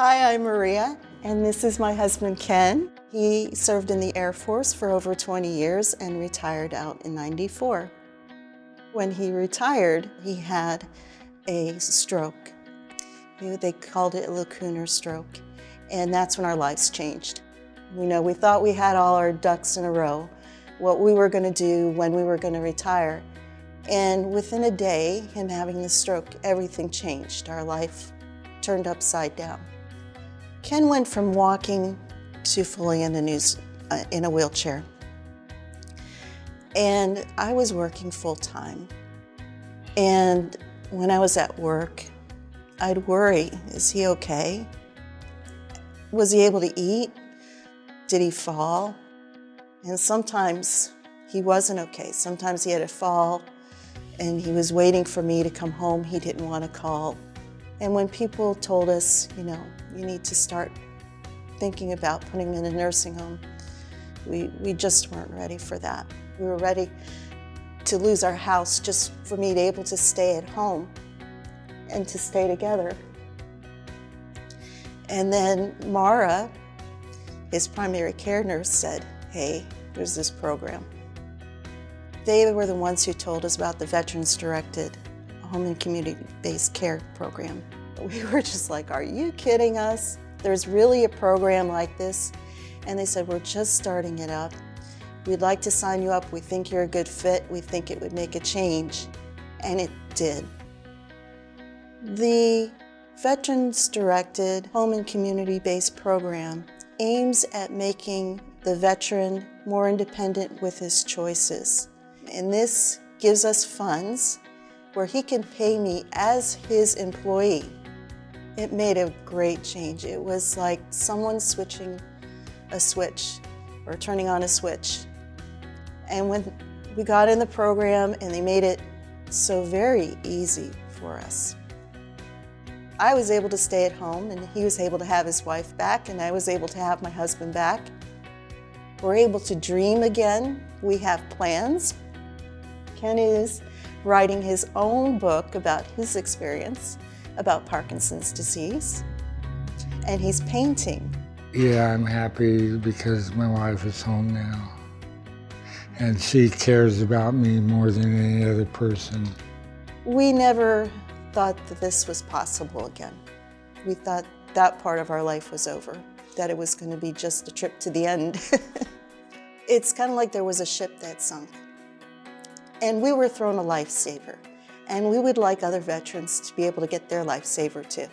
Hi, I'm Maria, and this is my husband, Ken. He served in the Air Force for over 20 years and retired out in '94. When he retired, he had a stroke. They called it a lacunar stroke, and that's when our lives changed. We thought we had all our ducks in a row, what we were going to do, when we were going to retire. And within a day, him having the stroke, everything changed. Our life turned upside down. Ken went from walking to fully in a wheelchair. And I was working full-time. And when I was at work, I'd worry, is he okay? Was he able to eat? Did he fall? And sometimes he wasn't okay. Sometimes he had a fall and he was waiting for me to come home. He didn't want to call. And when people told us, you need to start thinking about putting him in a nursing home, we just weren't ready for that. We were ready to lose our house just for me to be able to stay at home and to stay together. And then Mara, his primary care nurse, said, hey, there's this program. They were the ones who told us about the Veterans-Directed Home and Community-Based Care Program. We were just like, are you kidding us? There's really a program like this? And they said, we're just starting it up. We'd like to sign you up. We think you're a good fit. We think it would make a change. And it did. The Veterans-Directed Home and Community-Based Program aims at making the veteran more independent with his choices. And this gives us funds where he can pay me as his employee. It made a great change. It was like someone switching a switch or turning on a switch. And when we got in the program and they made it so very easy for us, I was able to stay at home and he was able to have his wife back and I was able to have my husband back. We're able to dream again. We have plans. Ken is writing his own book about his experience about Parkinson's disease, and he's painting. Yeah, I'm happy because my wife is home now, and she cares about me more than any other person. We never thought that this was possible again. We thought that part of our life was over, that it was going to be just a trip to the end. It's kind of like there was a ship that sunk, and we were thrown a lifesaver, and we would like other veterans to be able to get their lifesaver too.